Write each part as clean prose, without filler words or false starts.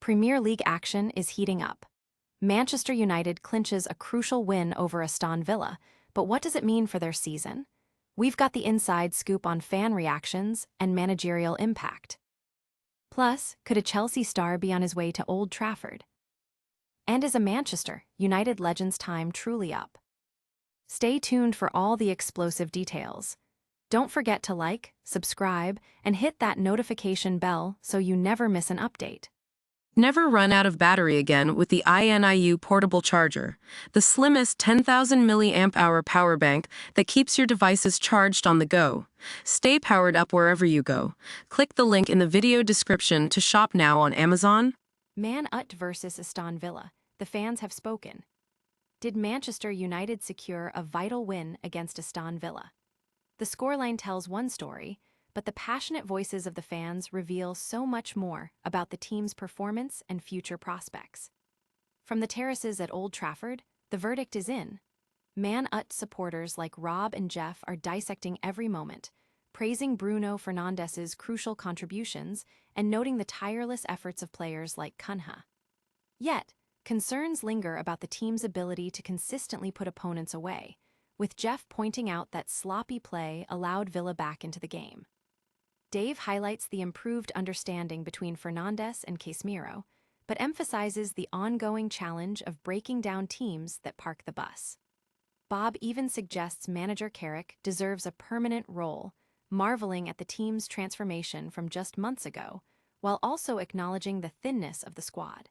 Premier League action is heating up. Manchester United clinches a crucial win over Aston Villa, but what does it mean for their season? We've got the inside scoop on fan reactions and managerial impact. Plus, could a Chelsea star be on his way to Old Trafford? And is a Manchester United legend's time truly up? Stay tuned for all the explosive details. Don't forget to like, subscribe, and hit that notification bell so you never miss an update. Never run out of battery again with the INIU portable charger, the slimmest 10,000 mAh power bank that keeps your devices charged on the go. Stay powered up wherever you go. Click the link in the video description to shop now on Amazon. Man Utd versus Aston Villa. The fans have spoken. Did Manchester United secure a vital win against Aston Villa? The scoreline tells one story, but the passionate voices of the fans reveal so much more about the team's performance and future prospects. From the terraces at Old Trafford, the verdict is in. Man Utd supporters like Rob and Jeff are dissecting every moment, praising Bruno Fernandes's crucial contributions and noting the tireless efforts of players like Cunha. Yet, concerns linger about the team's ability to consistently put opponents away, with Jeff pointing out that sloppy play allowed Villa back into the game. Dave highlights the improved understanding between Fernandes and Casemiro, but emphasizes the ongoing challenge of breaking down teams that park the bus. Bob even suggests manager Carrick deserves a permanent role, marveling at the team's transformation from just months ago, while also acknowledging the thinness of the squad.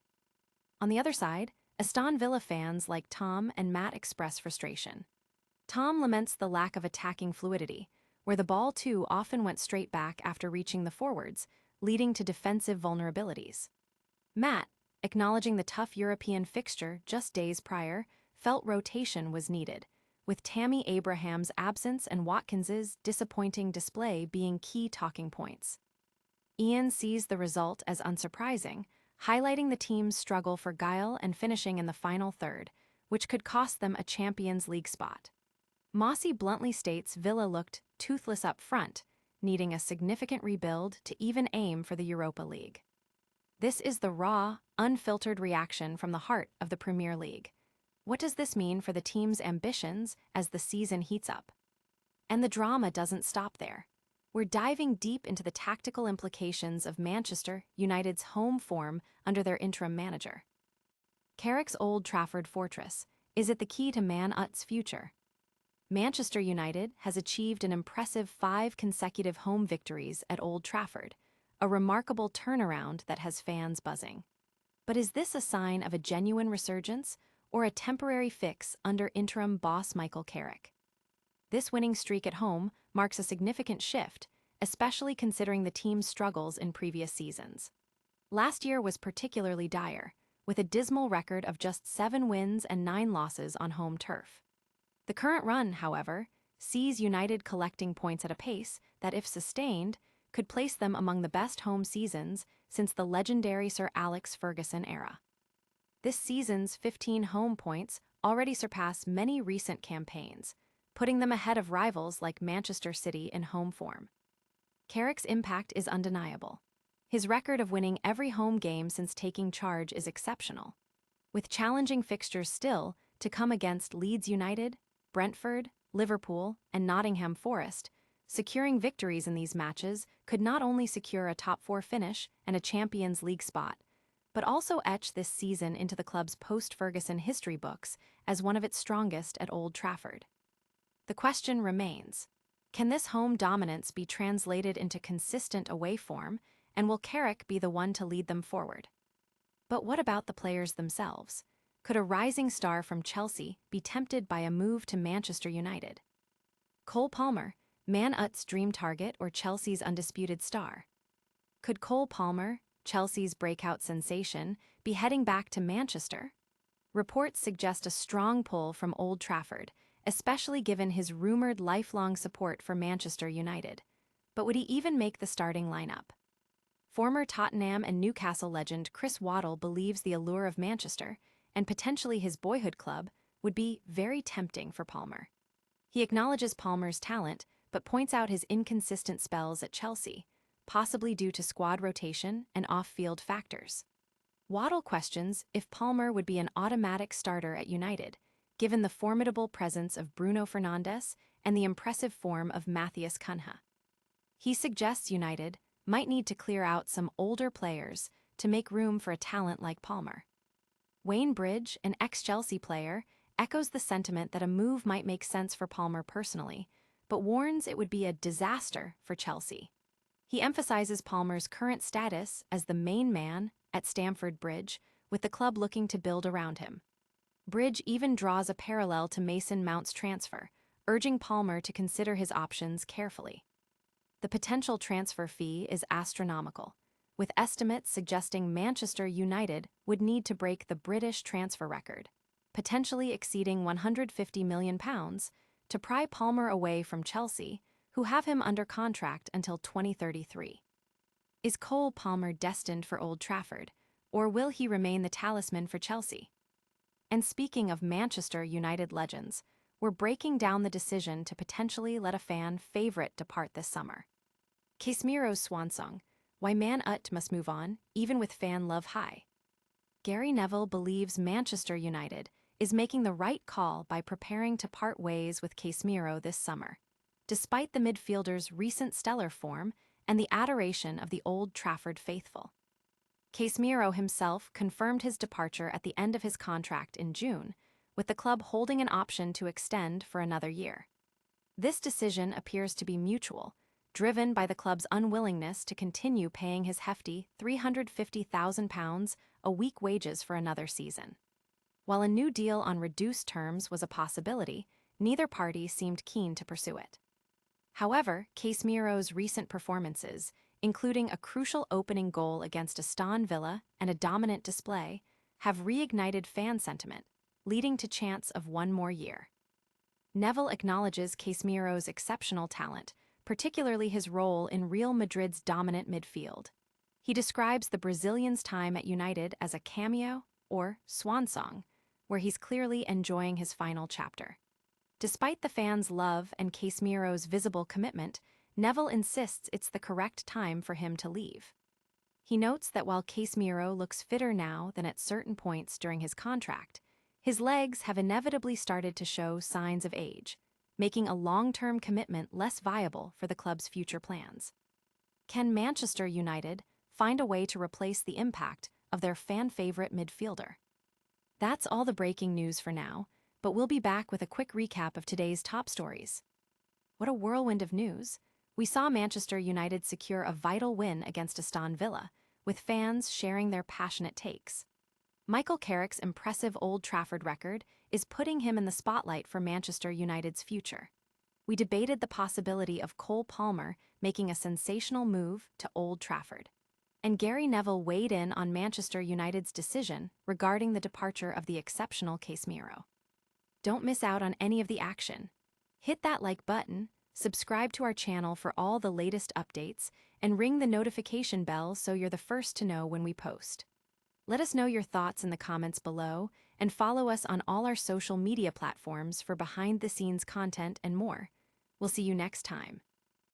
On the other side, Aston Villa fans like Tom and Matt express frustration. Tom laments the lack of attacking fluidity, where the ball too often went straight back after reaching the forwards, leading to defensive vulnerabilities. Matt, acknowledging the tough European fixture just days prior, felt rotation was needed, with Tammy Abraham's absence and Watkins's disappointing display being key talking points. Ian sees the result as unsurprising, highlighting the team's struggle for guile and finishing in the final third, which could cost them a Champions League spot. Mossy bluntly states Villa looked toothless up front, needing a significant rebuild to even aim for the Europa League. This is the raw, unfiltered reaction from the heart of the Premier League. What does this mean for the team's ambitions as the season heats up? And the drama doesn't stop there. We're diving deep into the tactical implications of Manchester United's home form under their interim manager. Carrick's Old Trafford fortress, is it the key to Man Utd's future? Manchester United has achieved an impressive 5 consecutive home victories at Old Trafford, a remarkable turnaround that has fans buzzing. But is this a sign of a genuine resurgence or a temporary fix under interim boss Michael Carrick? This winning streak at home marks a significant shift, especially considering the team's struggles in previous seasons. Last year was particularly dire, with a dismal record of just 7 wins and 9 losses on home turf. The current run, however, sees United collecting points at a pace that, if sustained, could place them among the best home seasons since the legendary Sir Alex Ferguson era. This season's 15 home points already surpass many recent campaigns, putting them ahead of rivals like Manchester City in home form. Carrick's impact is undeniable. His record of winning every home game since taking charge is exceptional, with challenging fixtures still to come against Leeds United, Brentford, Liverpool, and Nottingham Forest. Securing victories in these matches could not only secure a top 4 finish and a Champions League spot, but also etch this season into the club's post-Ferguson history books as one of its strongest at Old Trafford. The question remains, can this home dominance be translated into consistent away form, and will Carrick be the one to lead them forward? But what about the players themselves? Could a rising star from Chelsea be tempted by a move to Manchester United? Cole Palmer, Man Utd's dream target or Chelsea's undisputed star? Could Cole Palmer, Chelsea's breakout sensation, be heading back to Manchester? Reports suggest a strong pull from Old Trafford, especially given his rumored lifelong support for Manchester United. But would he even make the starting lineup? Former Tottenham and Newcastle legend Chris Waddle believes the allure of Manchester, and potentially his boyhood club, would be very tempting for Palmer. He acknowledges Palmer's talent, but points out his inconsistent spells at Chelsea, possibly due to squad rotation and off-field factors. Waddle questions if Palmer would be an automatic starter at United, given the formidable presence of Bruno Fernandes and the impressive form of Matthias Cunha. He suggests United might need to clear out some older players to make room for a talent like Palmer. Wayne Bridge, an ex-Chelsea player, echoes the sentiment that a move might make sense for Palmer personally, but warns it would be a disaster for Chelsea. He emphasizes Palmer's current status as the main man at Stamford Bridge, with the club looking to build around him. Bridge even draws a parallel to Mason Mount's transfer, urging Palmer to consider his options carefully. The potential transfer fee is astronomical, with estimates suggesting Manchester United would need to break the British transfer record, potentially exceeding £150 million, to pry Palmer away from Chelsea, who have him under contract until 2033. Is Cole Palmer destined for Old Trafford, or will he remain the talisman for Chelsea? And speaking of Manchester United legends, we're breaking down the decision to potentially let a fan favorite depart this summer. Casemiro's swan song, why Man Utd must move on, even with fan love high. Gary Neville believes Manchester United is making the right call by preparing to part ways with Casemiro this summer, despite the midfielder's recent stellar form and the adoration of the Old Trafford faithful. Casemiro himself confirmed his departure at the end of his contract in June, with the club holding an option to extend for another year. This decision appears to be mutual, driven by the club's unwillingness to continue paying his hefty £350,000 a week wages for another season. While a new deal on reduced terms was a possibility, neither party seemed keen to pursue it. However, Casemiro's recent performances, including a crucial opening goal against Aston Villa and a dominant display, have reignited fan sentiment, leading to chants of one more year. Neville acknowledges Casemiro's exceptional talent, particularly his role in Real Madrid's dominant midfield. He describes the Brazilian's time at United as a cameo, or swan song, where he's clearly enjoying his final chapter. Despite the fans' love and Casemiro's visible commitment, Neville insists it's the correct time for him to leave. He notes that while Casemiro looks fitter now than at certain points during his contract, his legs have inevitably started to show signs of age, making a long-term commitment less viable for the club's future plans. Can Manchester United find a way to replace the impact of their fan-favorite midfielder? That's all the breaking news for now, but we'll be back with a quick recap of today's top stories. What a whirlwind of news! We saw Manchester United secure a vital win against Aston Villa, with fans sharing their passionate takes. Michael Carrick's impressive Old Trafford record is putting him in the spotlight for Manchester United's future. We debated the possibility of Cole Palmer making a sensational move to Old Trafford. And Gary Neville weighed in on Manchester United's decision regarding the departure of the exceptional Casemiro. Don't miss out on any of the action. Hit that like button, subscribe to our channel for all the latest updates, and ring the notification bell so you're the first to know when we post. Let us know your thoughts in the comments below, and follow us on all our social media platforms for behind-the-scenes content and more. We'll see you next time.